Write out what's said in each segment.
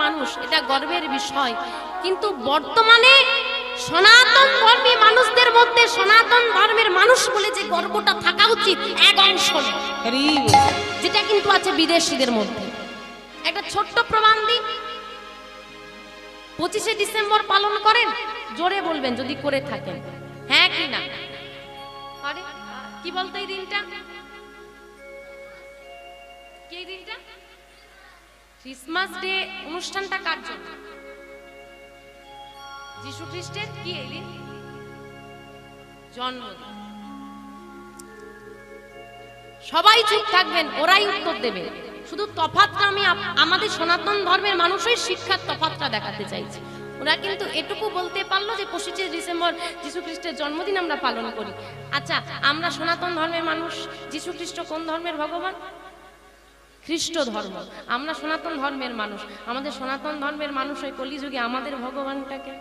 মানুষ, এটা গর্বের বিষয়। কিন্তু বর্তমানে সনাতন ধর্মী মানুষদের মধ্যে সনাতন ধর্মের মানুষ বলে যে গর্বটা থাকা উচিত এক অংশ নেই, যেটা কিন্তু আছে বিদেশিদের মধ্যে। একটা ছোট্ট প্রমাণ দিই, 25শে ডিসেম্বর পালন করেন? জোরে বলবেন যদি করে থাকেন, হ্যাঁ কি না? আরে কি বলতো এই দিনটা? কি এই দিনটা? ক্রিসমাস ডে অনুষ্ঠানটা কার জন্য? যিশু খ্রিস্টের কি এই দিন? জন্মদিন। সবাই চুপ থাকবেন, ওরাই উত্তর দেবে। শুধু তফাৎটা আমি আমাদের সনাতন ধর্মের মানুষই শিক্ষার তফাৎটা দেখাতে চাইছি। ওরা কিন্তু এটুকু বলতে পারলো যে 25শে ডিসেম্বর যিশু খ্রিস্টের জন্মদিন আমরা পালন করি। আচ্ছা, আমরা সনাতন ধর্মের মানুষ, যিশু খ্রিস্ট কোন ধর্মের ভগবান? খ্রিস্ট ধর্ম। আমরা সনাতন ধর্মের মানুষ, আমাদের সনাতন ধর্মের মানুষ ওই কলিযুগে আমাদের ভগবানটাকে,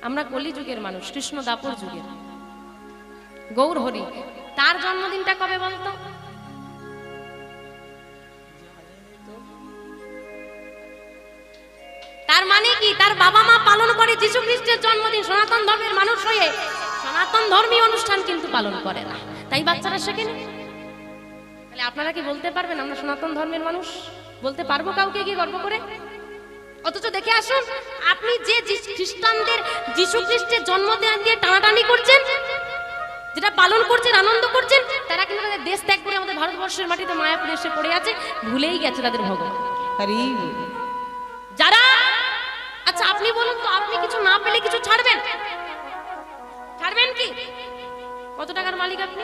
আমরা কলিযুগের মানুষ, কৃষ্ণ দাপর যুগের গৌর হরি। তার জন্মদিনটা কবে বলতো? তার মানে কি তার বাবা মা পালন করে যিশু খ্রিস্টের জন্মদিন, সনাতন ধর্মের মানুষ হয়ে সনাতন ধর্মীয় অনুষ্ঠান কিন্তু পালন করে না, তাই বাচ্চারা শেখেনি। তাহলে আপনারা কি বলতে পারবেন আমরা সনাতন ধর্মের মানুষ? বলতে পারবো কাউকে কি গর্ব করে? অথচ দেখে আসুন, আপনি যে খ্রিস্টানদের যিশু খ্রিস্টের জন্মদিন দিয়ে টানাটানি করছেন, যেটা পালন করছেন, আনন্দ করছেন, তারা কিন্তু তাদের দেশ ত্যাগ করে আমাদের ভারতবর্ষের মাটিতে মায়াপুরে এসে পড়ে আছে, ভুলেই গেছে তাদের ভগবান। যারা, আচ্ছা আপনি বলুন তো, আপনি কিছু না পেলে কিছু ছাড়বেন? ছাড়বেন কি? কত টাকার মালিক আপনি?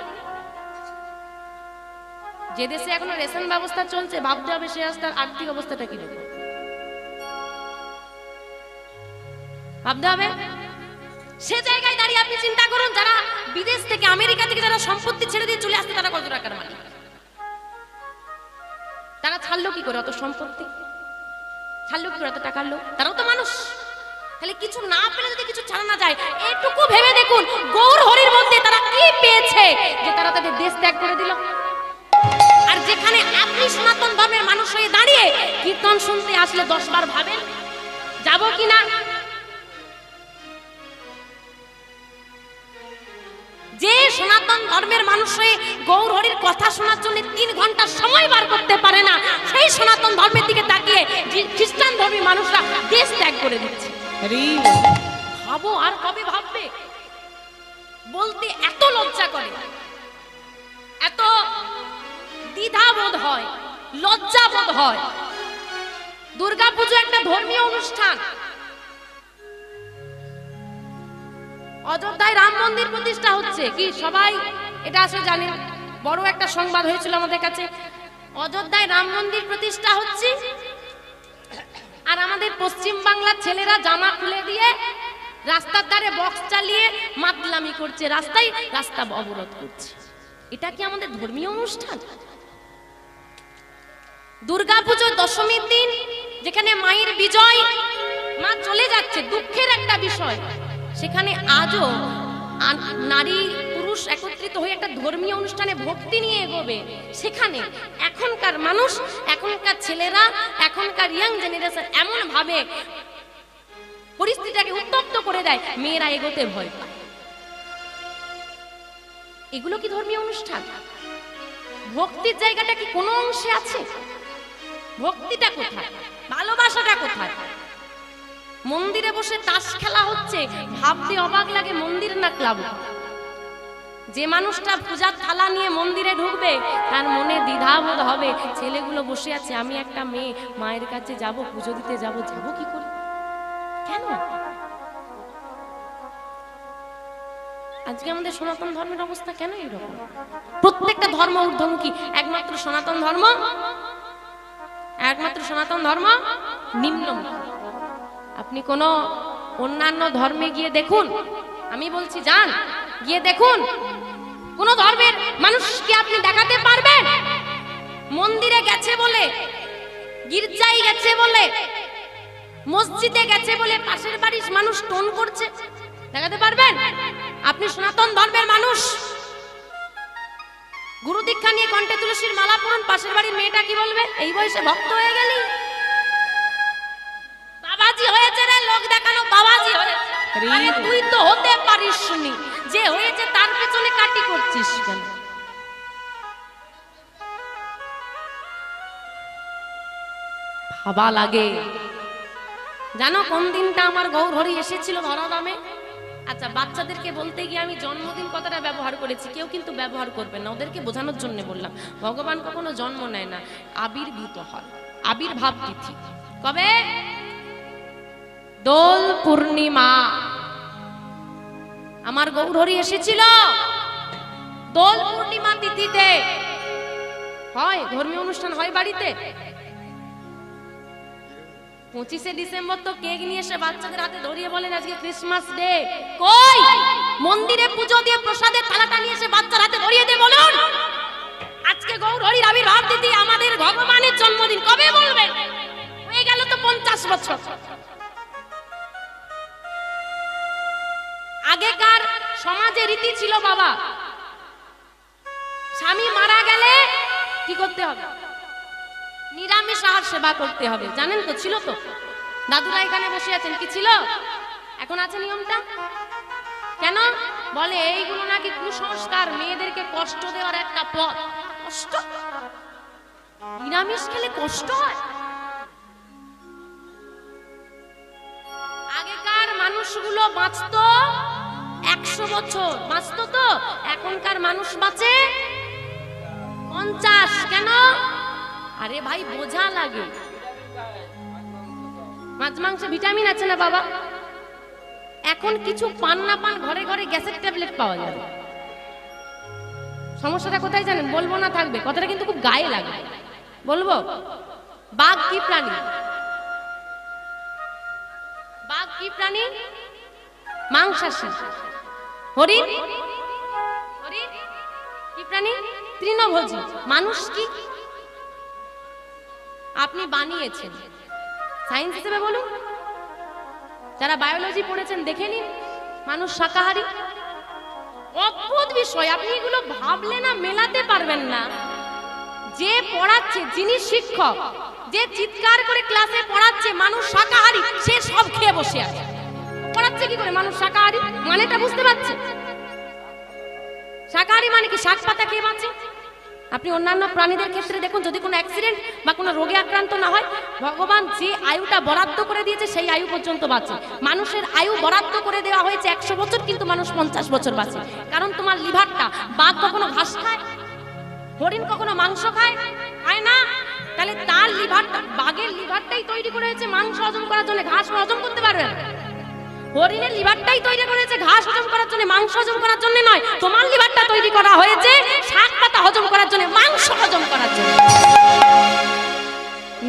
যে দেশে এখনো রেশন ব্যবস্থা চলছে, ভাবতে হবে সে তার আর্থিক অবস্থাটা কি রকম, ভাবতে হবে। সে জায়গায় দাঁড়িয়ে আপনি চিন্তা করুন, যারা বিদেশ থেকে, আমেরিকা থেকে যারা সম্পত্তি ছেড়ে দিয়ে চলে আসছে, তারা কত টাকার মালিক? তারা ছাড়লো কি করে অত সম্পত্তি? ছাড়লো কি করে এত টাকার লোক? তারাও তো মানুষ। তাহলে কিছু না পেলে যদি কিছু ছাড়া না যায়, এটুকু ভেবে দেখুন গৌর হরির মধ্যে তারা কি পেয়েছে যে তারা তাদের দেশ ত্যাগ করে দিল। আর যেখানে আপনি সনাতন ধর্মের মানুষ হয়ে দাঁড়িয়ে কীর্তন শুনতে আসলে 10 বার ভাবেন যাব কি না। যে সনাতন ধর্মের মানুষ হয়ে গৌর হরির কথা শোনার জন্য 3 ঘন্টা সময় বার করতে পারে না, সেই সনাতন ধর্মের দিকে তাকিয়ে খ্রিস্টান ধর্মী মানুষরা দেশ ত্যাগ করে দিচ্ছে। ভাবো, আর কবে ভাববে? বলতে এত লজ্জা করে, এত দ্বিধা বোধ হয়, লজ্জা বোধ হয়। দুর্গাপুজো একটা ধর্মীয় অনুষ্ঠান, অযোধ্যায় রাম মন্দির প্রতিষ্ঠা হচ্ছে, কি সবাই এটা আসলে জানেন? বড় একটা সংবাদ হয়েছিল আমাদের কাছে, অযোধ্যায় রাম মন্দির প্রতিষ্ঠা হচ্ছে, আর আমাদের পশ্চিম বাংলার ছেলেরা জামা খুলে দিয়ে রাস্তার ধারে বক্স চালিয়ে মাতলামি করছে, রাস্তা অবরোধ করছে। এটা কি আমাদের ধর্মীয় অনুষ্ঠান? দুর্গাপুজো দশমীর দিন যেখানে মায়ের বিজয়, মা চলে যাচ্ছে, দুঃখের একটা বিষয়, সেখানে আজও নারী পুরুষ একত্রিত হয়ে একটা ধর্মীয় অনুষ্ঠানে ভক্তি নিয়ে এগোবে। সেখানে এখনকার মানুষ, এখনকার ছেলেরা, এখনকার ইয়াং জেনারেশন এমন ভাবে পরিস্থিতিটাকে উত্তপ্ত করে দেয়, মেয়েরা এগোতে ভয় পায়। এগুলো কি ধর্মীয় অনুষ্ঠান? ভক্তির জায়গাটা কি কোনো অংশে আছে? ভক্তিটা কোথায়? ভালোবাসাটা কোথায়? মন্দিরে বসে তাস খেলা হচ্ছে, ভাবতে অবাক লাগে মন্দির না ক্লাব। যে মানুষটা পূজার থালা নিয়ে মন্দিরে ঢুকবে তার মনে দ্বিধাবোধ হবে, ছেলেগুলো বসে আছে, আমি একটা মেয়ে মায়ের কাছে যাব, পুজো দিতে যাব কি করে? কেন? আজকে আমাদের সনাতন ধর্মের অবস্থা কেন এরকম? প্রত্যেকটা ধর্ম ঊর্ধ্বমুখী, একমাত্র সনাতন ধর্ম নিম্নমুখী। আপনি কোন অন্যান্য ধর্মে গিয়ে দেখুন, আমি বলছি যান, গিয়ে দেখুন, কোন ধর্মের মানুষকে আপনি দেখাতে পারবেন মন্দিরে গেছে বলে, গির্জায় গেছে বলে, মসজিদে গেছে বলে পাশের বাড়ির মানুষ টোন করছে? দেখাতে পারবেন? আপনি সনাতন ধর্মের মানুষ, গুরু দীক্ষা নিয়ে কণ্ঠে তুলসীর মালা পরন, পাশের বাড়ির মেয়েটা কি বলবে, এই বয়সে ভক্ত হয়ে গেলি, বাবাজি হয়েছে রে, লোক দেখানো বাবাজি হয়েছে। আরে তুই তো হতে পারিস শুনি, যে হয়েছে তার পেছনে কাটি করছিস কেন? ভাবা লাগে। জানো কোন দিনটা আমার গৌরহরি এসেছিল ধরাধামে? আচ্ছা, বাচ্চাদেরকে বলতে গিয়ে আমি জন্মদিন কথাটা ব্যবহার করেছি, কেউ কিন্তু ব্যবহার করবে না, ওদেরকে বোঝানোর জন্য বললাম। ভগবান কখনো জন্ম নেয় না, আবির্ভূত হয়, আবির্ভাব তিথি। কবে? দোল পূর্ণিমা। আমার গৌরহরি এসেছিল দোল পূর্ণিমা তিথিতে। হয় ধর্মীয় অনুষ্ঠান হয় বাড়িতে। 25শে ডিসেম্বর তো কেক নিয়ে এসে বাচ্চাদের হাতে ধরিয়ে বলেন আজকে ক্রিসমাস ডে। কই মন্দিরে পুজো দিয়ে প্রসাদের থালাটা নিয়ে এসে বাচ্চার হাতে ধরিয়ে দিয়ে বলুন আজকে গৌরহরির আবির্ভাব তিথি, আমাদের ভগবানের জন্মদিন। কবে বলবেন? হয়ে গেল তো 50 বছর। আগেকার সমাজে রীতি ছিল বাবা, স্বামী মারা গেলে কি করতে হবে? নিরামিষ আহার সেবা করতে হবে। জানেন তো? ছিল তো, দাদুরা এখানে বসে আছেন, কি ছিল? এখন আছে নিয়মটা? কেন বলে? এইগুলো নাকি কুসংস্কার, মেয়েদেরকে কষ্ট দেওয়ার একটা পথ। কষ্ট? নিরামিষ খেলে কষ্ট হয়? আগেকার মানুষগুলো বাঁচতো 100 বছর, বাঁচতো তো। এখনকার মানুষ বাঁচে 50। কেন? আরে ভাই বোঝা লাগে, মাছ মাংসে ভিটামিন আছে না বাবা। এখন কিছু পান না পান ঘরে ঘরে গ্যাসের ট্যাবলেট পাওয়া যাবে। সমস্যাটা কোথায় জানেন? বলবো না, থাকবে কথাটা কিন্তু খুব গায়ে লাগে। বলবো? বাঘ কি প্রাণী? বাঘ কি প্রাণী? মাংসাশী। হরিণ? হরিণ কি প্রাণী? তৃণভোজী। মানুষ কি? আপনি বানিয়েছেন সায়েন্স হিসেবে বলুন, যারা বায়োলজি পড়েছেন দেখে নিন, মানুষ শাকাহারী। অদ্ভুত বিষয়, আপনি এগুলো ভাবলে না মেলাতে পারবেন না। যে পড়াচ্ছে, যিনি শিক্ষক, যে চিৎকার করে ক্লাসে পড়াচ্ছে মানুষ শাকাহারী, সে সব খেয়ে বসে আছে। পড়াচ্ছে কি করে মানুষ শাকাহারী? মানেটা বুঝতে পারছে? শাকাহারী মানে কি? শাক পাতা খেয়ে বাঁচে। আপনি অন্যান্য প্রাণীদের ক্ষেত্রে দেখুন, যদি কোনো অ্যাক্সিডেন্ট বা কোনো রোগে আক্রান্ত না হয়, ভগবান যে আয়ুটা বরাদ্দ করে দিয়েছে সেই আয়ু পর্যন্ত বাঁচে। মানুষের আয়ু বরাদ্দ করে দেওয়া হয়েছে 100 বছর, কিন্তু মানুষ 50 বছর বাঁচে। কারণ তোমার লিভারটা, বাঘ কখনো ঘাস খায়? হরিণ কখনো মাংস খায়? খায় না। তাহলে তার লিভারটা, বাঘের লিভারটাই তৈরি করে হয়েছে মাংস হজম করার জন্য, ঘাস হজম করতে পারবে না। হরিণের লিভারটাই তৈরি করেছে ঘাস হজম করার জন্য, মাংস হজম করার জন্য নয়। তোমার লিভারটা তৈরি করা হয়েছে শাক পাতা হজম করার জন্য, মাংস হজম করার জন্য।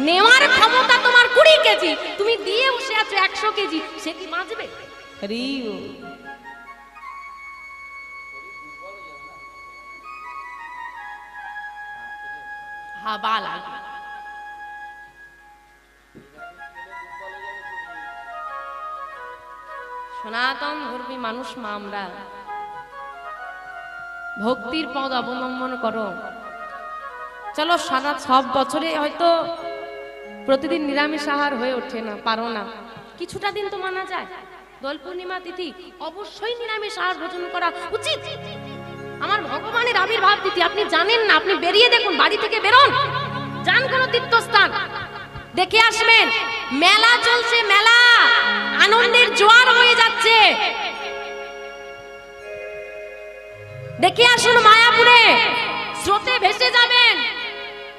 নেওয়ার ক্ষমতা তোমার 20 কেজি, তুমি দিয়ে বসে আছো 100 কেজি, সে কি বাঁচবে? হাবা লাগে। সনাতন ধর্মী মানুষ মা আমরা, ভক্তির পথ অবলম্বন করো। চলো, সারা সব বছরে হয়তো প্রতিদিন নিরামিষ আহার হয়ে ওঠে না, পারো না, কিছুটা দিন তো মানা যায়। দোল পূর্ণিমা তিথি অবশ্যই নিরামিষ আহার ভোজন করা উচিত। আমার ভগবানের আবির্ভাব তিথি, আপনি জানেন না? আপনি বেরিয়ে দেখুন, বাড়ি থেকে বেরোন, যান কোনো তীর্থস্থান, দেখে আসবেন। মেলা চলছে, মেলা, আনন্দের জোয়ার হয়ে যাচ্ছে। দেখে আসুন মায়াপুরে, স্রোতে ভেসে যাবেন,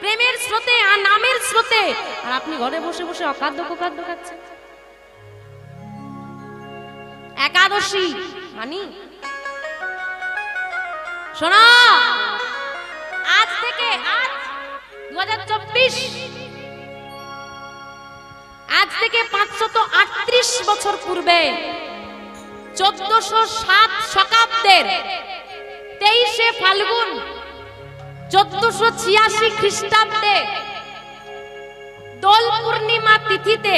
প্রেমের স্রোতে আর নামের স্রোতে। আর আপনি ঘরে বসে বসে অখাদ্য কুখাদ্য খাচ্ছেন। একাদশী মানি শোনো, আজ থেকে, আজ 2024, আজ থেকে 538 বছর পূর্বে 1407 শকাব্দের 23শে ফাল্গুন 1486 খ্রিস্টাব্দে দোল পূর্ণিমা তিথিতে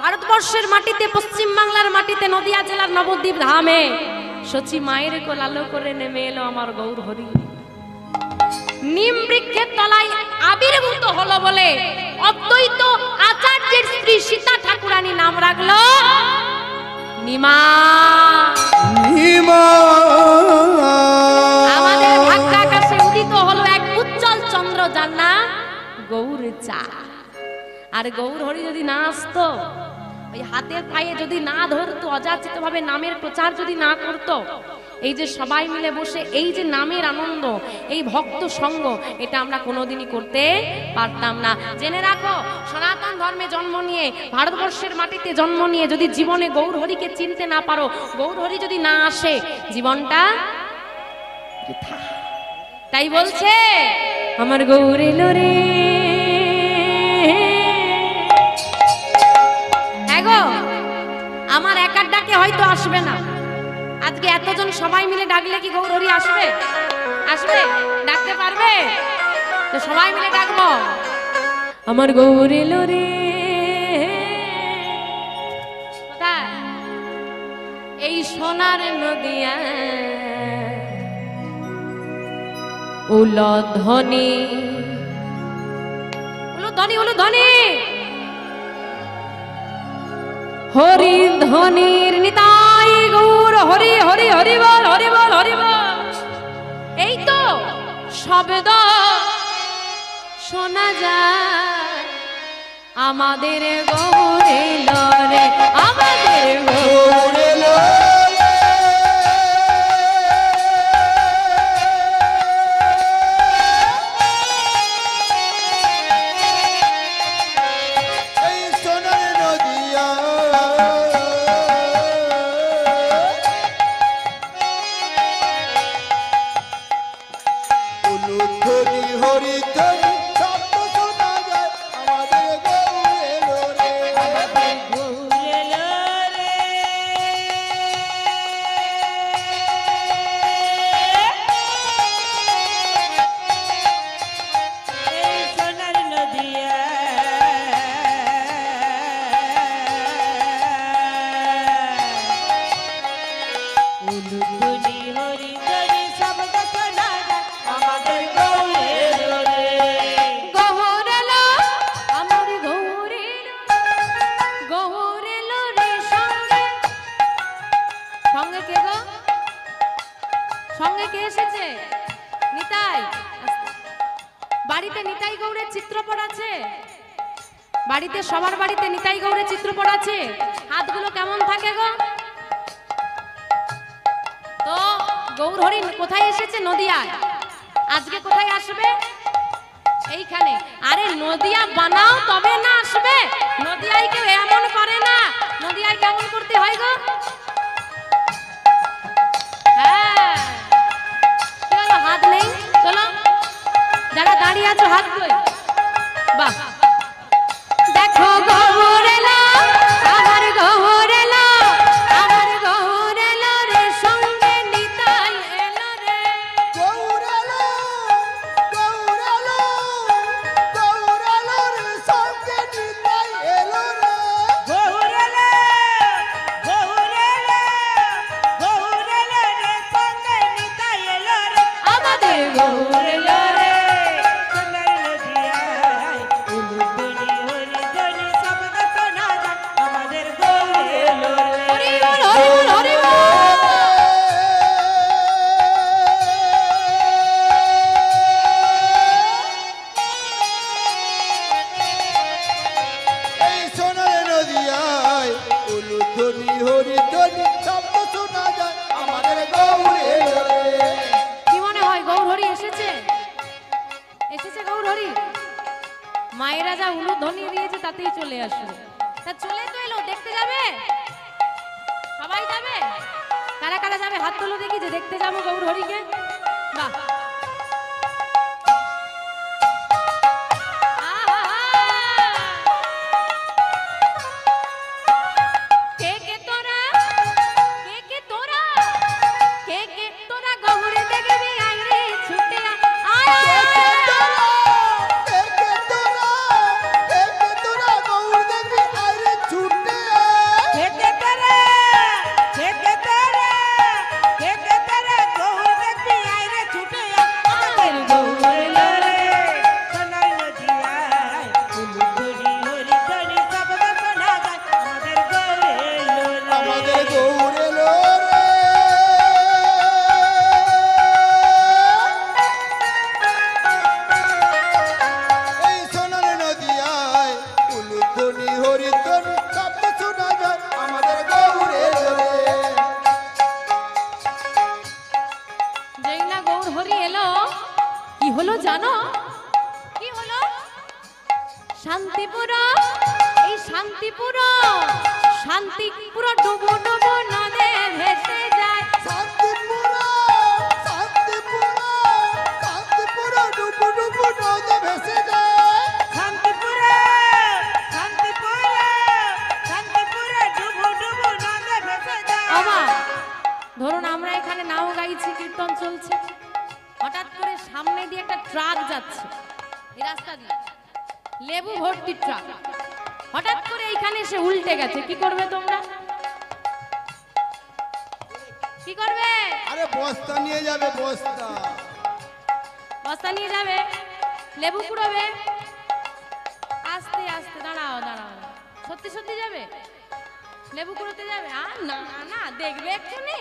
ভারতবর্ষের মাটিতে, পশ্চিম বাংলার মাটিতে, নদিয়া জেলার নবদ্বীপ ধামে সচি মায়ের কোলালো করে নেমে এলো আমার গৌর হরি। নিম বৃক্ষের তলায় আবির্ভূত হলো বলে অদ্বৈত আচার্যের স্ত্রী সীতা ঠাকুরানী নাম রাখলো নিমা। আমাদের ভাগ্যাকাশে উদিত হলো এক উজ্জ্বল চন্দ্র, যার নাম গৌরচাঁদ। আর গৌর হরি যদি না আসতো, ওই হাতে পায়ে যদি না ধরতো, অযাচিত ভাবে নামের প্রচার যদি না করতো, এই যে সবাই মিলে বসে এই যে নামের আনন্দ, এই ভক্ত সঙ্গ, এটা আমরা কোনোদিনই করতে পারতাম না। জেনে রাখো, সনাতন ধর্মে জন্ম নিয়ে, ভারতবর্ষের মাটিতে জন্ম নিয়ে যদি জীবনে গৌর হরিকে চিনতে না পারো, গৌর হরি যদি না আসে, জীবনটা বৃথা। তাই বলছে আমার গৌর এলো রে। এগো আমার একার ডাকে হয়তো আসবে না, আজকে এতজন সবাই মিলে ডাকলে কি গৌর হরি আসবে? আসবে? ডাকতে পারবে? তো সবাই মিলে ডাকবো, আমার গৌর এলো রে। কোথায়? এই সোনার নদিয়া উলধ্বনি, উলধ্বনি, উলধ্বনি, হরি ধ্বনির নিতাই গৌর হরি হরি হরি বল, হরি বল, হরি বল। এই তো শব্দ শোনা যায় আমাদের গৌর এলো রে, আমাদের গৌর এলো। সঙ্গে কে এসেছে? নিতাই। বাড়িতে নিতাই গৌড়ের চিত্রপট আছে? বাড়িতে সবার বাড়িতে নিতাই গৌড়ের চিত্রপট আছে? হাতগুলো কেমন থাকে গো? তো গৌর হরি কোথায় এসেছে? নদিয়ায়। আজকে কোথায় আসবে? এইখানে। আরে নদিয়া বানাও তবে না আসবে, নদিয়ায় কেউ এমন করে না। নদিয়ায় কেমন করতে হয় গো? হ্যাঁ, হাত নেই, চলো যারা দাঁড়িয়ে আছো হাত কই। বাহ, দেখো গৌর এলো, আমার গৌর এলো, আমার গৌর এলো রে, সঙ্গে নিতাই এলো রে। গৌর এলো, গৌর এলো, গৌর এলো রে, সঙ্গে নিতাই এলো রে। গৌর এলো, গৌর এলো, গৌর এলো রে, সঙ্গে নিতাই এলো রে। আমাদের গৌর এলো রে। মায়েরা যা উলুধ্বনি দিয়েছে তাতেই চলে আসবে। তা চলে তো এলো, দেখতে যাবে? সবাই যাবে? কারা কারা যাবে হাত তুলো দেখি, যে দেখতে যাবো গৌর হরিকে। বাহ, কে শান্তিপুর, এই শান্তিপুর, শান্তিপুর ডুবু ডুবু নদে ভেসে যায়। শান্তিপুর, শান্তিপুর, শান্তিপুর ডুবু ডুবু নদে ভেসে যায়। শান্তিপুরে, শান্তিপুরে, শান্তিপুরে ডুবু ডুবু নদে ভেসে যায়। আমা ধরুন আমরা এখানে নাও গাইছি, কীর্তন চলছে, হঠাৎ করে সামনে দিয়ে একটা ট্রাক যাচ্ছে, এই রাস্তা দিয়ে লেবু ভর্তি ট্রাক, হঠাৎ করে এইখানে এসে উল্টে গেছে, কি করবে তোমরা? কি করবে? আরে বস্তা নিয়ে যাবে, বস্তা। বস্তা নিয়ে যাবে, লেবু কুড়োবে। আস্তে আস্তে, দাঁড়াও দাঁড়াও, সত্যি সত্যি যাবে? লেবু কুড়োতে যাবে? আর না না, দেখবে এক্ষুনি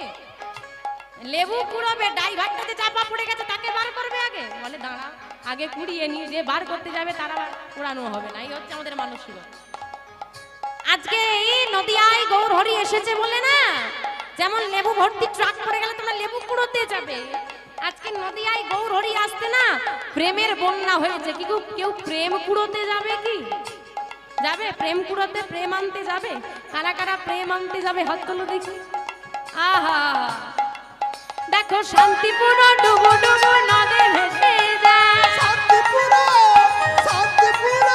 লেবু কুড়োবে, ড্রাইভারটাতে চাপা পড়ে গেছে, তাকে বার করবে আগে, বলে দাঁড়া আগে কুড়িয়ে নিয়ে যে বার করতে যাবে তারা কুড়ানো হবে না। এই হচ্ছে আমাদের মানসিকতা। আজকে এই নদিয়ায় গৌর হরি এসেছে বলে না, যেমন লেবু ভর্তি ট্রাক পড়ে গেলে তোমরা লেবু কুড়োতে যাবে, আজকে নদিয়ায় গৌর হরি আসতে না প্রেমের বন্যা হয়েছে। কি কেউ প্রেম কুড়োতে যাবে? কি যাবে প্রেম কুড়োতে? প্রেম আনতে যাবে? কারা কারা প্রেম আনতে যাবে হাত তুলো দেখি। আহা দেখো শান্তিপুর ডুবু ডুবু নদে ভেসে যায়। শান্তিপুর, শান্তিপুর,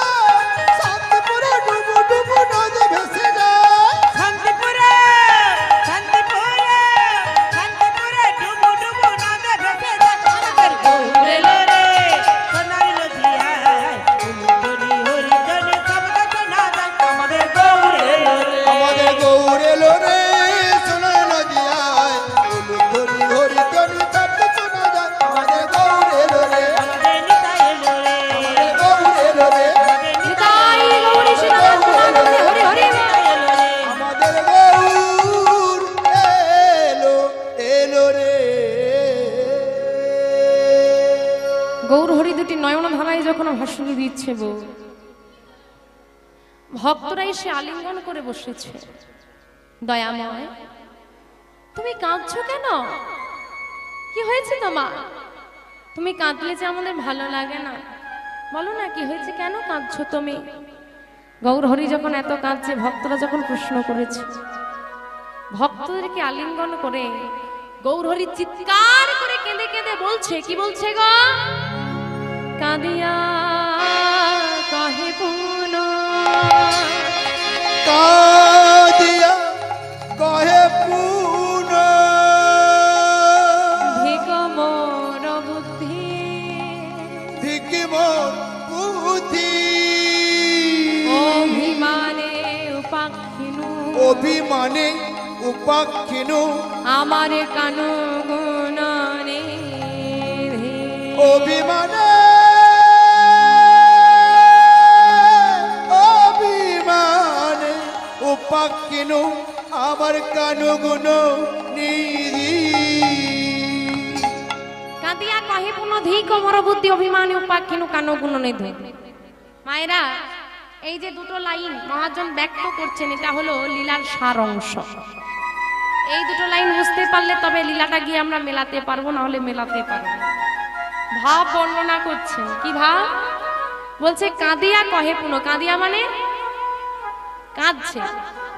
শান্তিপুর ডুবু ডুবু নদে ভেসে যায়। শান্তিপুরে, শান্তিপুরে, শান্তিপুরে ডুবু ডুবু নদে ভেসে যায়। আমাদের গৌর এলো রে, সোনার নদিয়ায়, উলুধ্বনি হরিধ্বনি শব্দ শোনা যায়। আমাদের গৌর এলো রে, আমাদের গৌর এলো রে, সোনার নদিয়ায়, উলুধ্বনি হরিধ্বনি শব্দ শোনা যায়। আমাদের গৌর এলো রে, আমাদের নিতাই এলো রে, আমাদের গৌর এলো রে, নিতাই গৌরী সীতানাথ মহানন্দে হরি হরি। এলো রে। আমাদের গৌর এলো, এলো রে। গৌর হরি দুটি নয়ন ধারায় যখন ভাষণ দিচ্ছে বউ, ভক্তরা এসে আলিঙ্গন করে বসেছে। দয়াময়, তুমি কাঁদছো কেন? কি হয়েছে তোমার? তুমি কাঁদলে যে আমাদের ভালো লাগে না, বলো না কি হয়েছে, কেন কাঁদছো তুমি? গৌর হরি যখন এত কাঁদছে, ভক্তরা যখন প্রশ্ন করেছে, ভক্তদেরকে আলিঙ্গন করে গৌর হরি চিৎকার করে কেঁদে কেঁদে বলছে, কি বলছে গো? কাঁদিয়া কহে পুন, কাঁদিয়া কহে পুন, ভিক মোর বুদ্ধি, ধিকি মোর বুদ্ধি, অভিমানে উপাক্ষিনু, অভিমানে উপাক্ষিনু, আমার কানু গুণনে, অভিমানে, অভিমানে উপাক্ষিনু, আমার কানু গুণ নিধি। কাঁদিয়া কহে পুন, ধিক মোর বুদ্ধি, অভিমানে উপাক্ষিনু, কানু গুণনিধি। মায়েরা, এই যে দুটো লাইন মহাজন ব্যক্ত করছেন, এটা হলো লীলার সার অংশ। এই দুটো লাইন বুঝতে পারলে তবে লীলাটা গিয়ে আমরা মেলাতে পারবো, না হলে মেলাতে পারবো না। ভাব বর্ণনা করছেন, কি ভাব? বলছে কাঁদিয়া কহে পুন, কাঁদিয়া মানে কাঁদছে,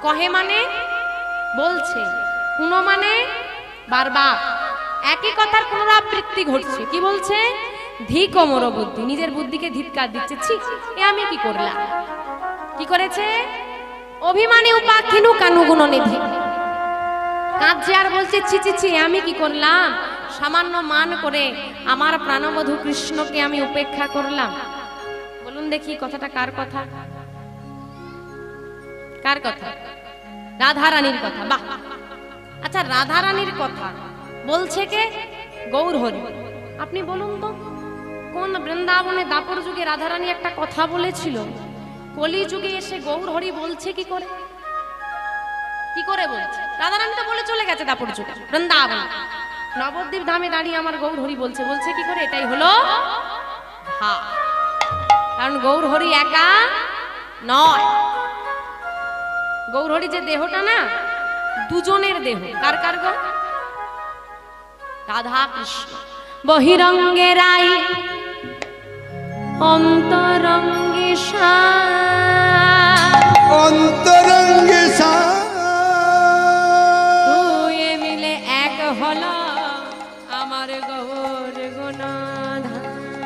কহে মানে বলছে, পুন মানে বারবার একই কথার পুনরাবৃত্তি ঘটছে। কি বলছে? ধিক মোর বুদ্ধি, নিজের বুদ্ধিকে ধিক্কার দিচ্ছে, ছি এ আমি কি করলাম? কি করেছে? অভিমানী উপাক্ষিনু কানু গুণনিধি, কাঁদছে আর বলছে ছি ছি ছি, আমি কি করলাম? সামান্য মান করে আমার প্রাণবধূ কৃষ্ণকে আমি উপেক্ষা করলাম। বলুন দেখি কথাটা কার কথা? কার কথা? রাধারানীর কথা। বাহ, আচ্ছা রাধারানীর কথা বলছে কে? গৌর হরি। আপনি বলুন তো, কোন বৃন্দাবনে দাপর যুগে রাধারানী একটা কথা বলেছিল, কলি যুগে এসে গৌর হরি বলছে কি করে? কি করে বলছে? রাধারানী তো বলে চলে গেছে দাপর যুগে বৃন্দাবন, নবদ্বীপ ধামে দাঁড়িয়ে আমার গৌর হরি বলছে, বলছে কি করে? এটাই হলো ভাব। কারণ গৌর হরি একা নয়, গৌর হরি যে দেহটা না, দুজনের দেহ। কার কার গো? রাধা কৃষ্ণ। বহিরঙ্গে রাই অন্তরঙ্গে অন্তরঙ্গে দুই মিলে এক হলো আমার গৌর গুণধাম।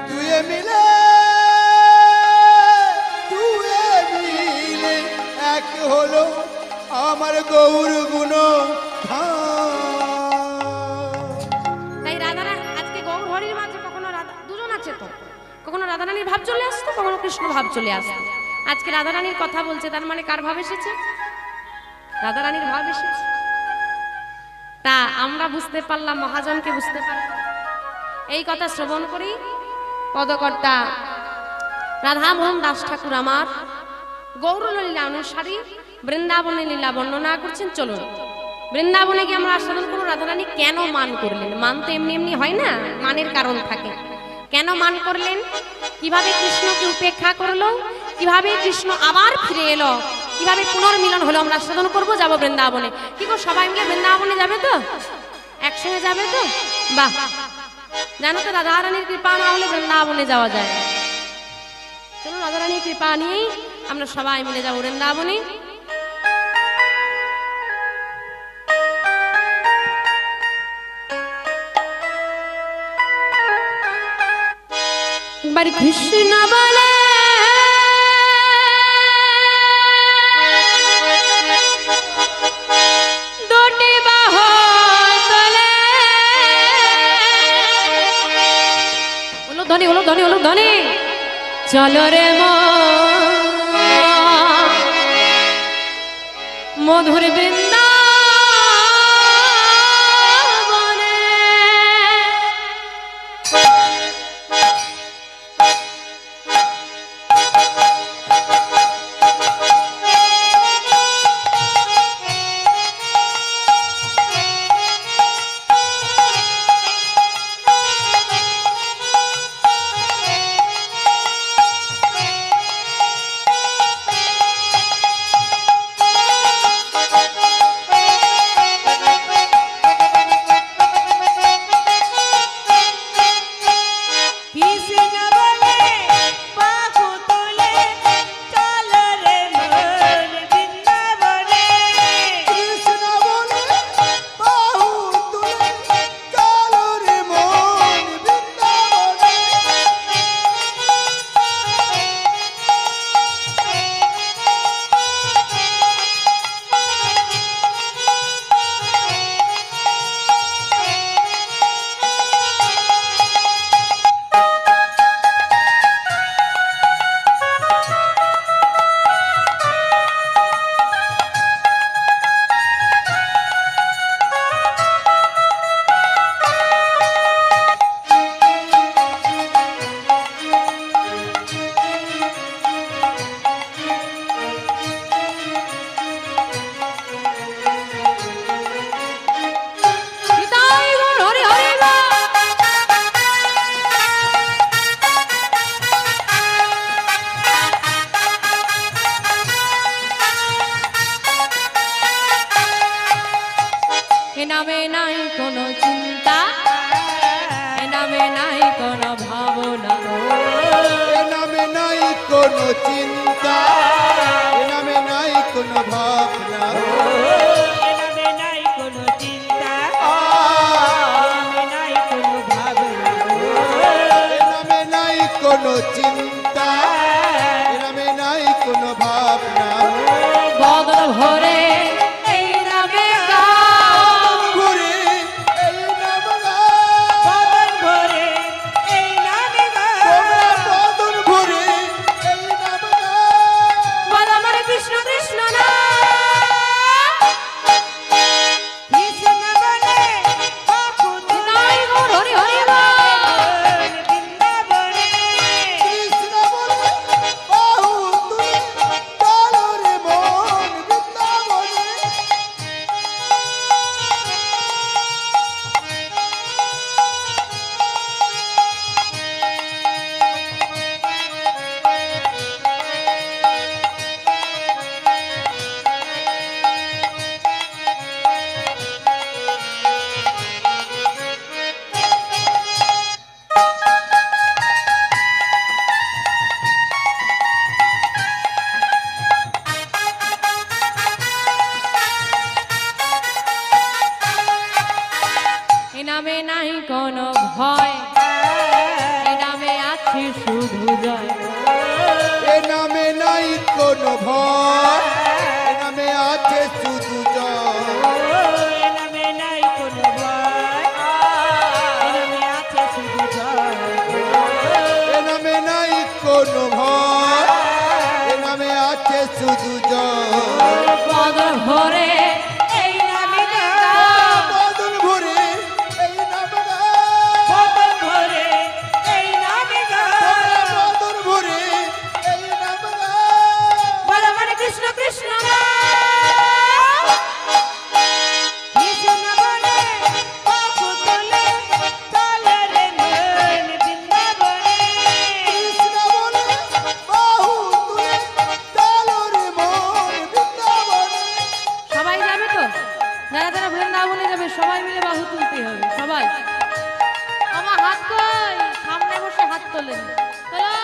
তুই মিলে এক হলো আমার গৌর গুণ। তাই রাধারা আজকে গৌর হরির মাঝে কখনো রাধা দুজন আছে তো, কখনো রাধারানীর ভাব চলে আসতো, কখনো কৃষ্ণ ভাব চলে আসতো। আজকে রাধারানীর কথা বলছে, তার মানে কার ভাব এসেছে? রাধারানীর ভাব এসেছে। তা আমরা বুঝতে পারলাম, মহাজনকে বুঝতে পারলাম। এই কথা শ্রবণ করি পদকর্তা রাধামোহন দাস ঠাকুর আমার গৌরলীলা অনুসারী বৃন্দাবনের লীলা বর্ণনা করছেন। চলুন বৃন্দাবনে গিয়ে আমরা আস্বাদন করব রাধারানী কেন মান করলেন। মান তো এমনি এমনি হয় না, মানের কারণ থাকে। কেন মান করলেন, কিভাবে কৃষ্ণকে উপেক্ষা করলো, কিভাবে কৃষ্ণ আবার ফিরে এলো, কিভাবে পুনর্মিলন হলো, আমরা আস্বাদন করবো। যাবো বৃন্দাবনে। কি গো সবাই মিলে বৃন্দাবনে যাবে তো? একসঙ্গে যাবে তো? বাহ, জানো তো রাধারানীর কৃপা না হলে বৃন্দাবনে যাওয়া যায়। চলুন রাধারানীর কৃপা নিয়েই আমরা সবাই মিলে যাবো বৃন্দাবনে। একবার কৃষ্ণ বলে দুটি বাহু তোলে, উলুধ্বনি উলুধ্বনি উলুধ্বনি, চলো রে মধুর বৃন্দাবনে। এ নামে নাই কোনো চিন্তা, এ নামে নাই কোনো ভাবনা, এ নামে নাই কোনো চিন্তা, এ নামে নাই কোনো ভাবনা, এ নামে নাই কোনো চিন্তা, এ নামে নাই কোনো ভাবনা, এ নামে নাই কোনো চিন্তা, এ নামে নাই কোনো ভাবনা। বদন ভরে এই নামে গাও, ঘুরে এই নাম গাও, বদন ভরে এই নামে গাও, তোমরা বদন ঘুরে এই নাম গাও, নামে নাই কোনো ভয়, এ নামে আছে শুধু জয়। এ নামে নাই কোনো ভয়, এ নামে আছে শুধু জয়। এ নামে নাই কোনো ভয়, এ নামে আছে শুধু জয়। বদর ভরে এই নামে গাও, বদল ভরে এই নাম গাও, বদন ভরে এই নামে গাও। বদল ভরে এই নাম গাও। বলো মানে কৃষ্ণ কৃষ্ণ গাও। কৃষ্ণ বলে বাহু তোলে, তোলে রে মন বৃন্দাবনে। কৃষ্ণ বলে বাহু তুলে চলো রে মন বৃন্দাবনে। সবাই যাবে তো, যারা যারা বৃন্দাবনে যাবে সবাই মিলে বাহু তুলতে হবে সবাই। আমার হাত কই, সামনে বসে হাত তোলেন, তোলো।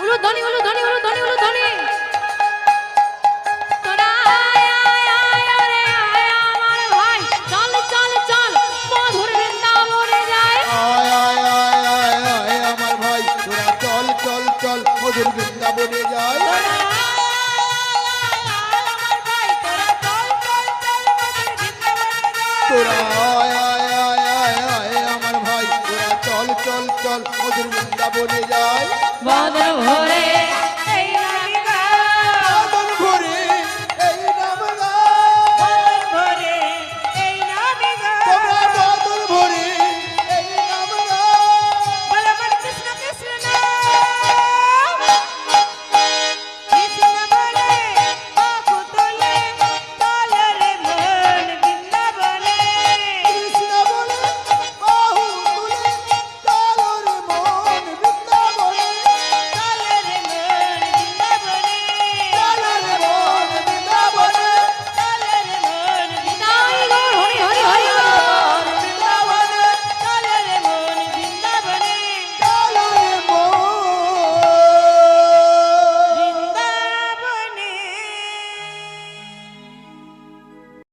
উলুধ্বনি উলুধ্বনি উলুধ্বনি উলুধ্বনি। তোরা আয় আয় আয় রে আয় আমার ভাই, চল চল চল মধুর বৃন্দাবনে যায়। আয় আয় আয় আয় আয় আমার ভাই, তোরা চল চল চল মধুর বৃন্দাবনে যাই। তোরা আমার ভাই, তোরা চল চল চল মধুর বৃন্দাবনে যা। তোরা আয় আয় আয় আয় আয় আমার ভাই, তোরা চল চল চল মধুর বৃন্দাবনে যাই। বদর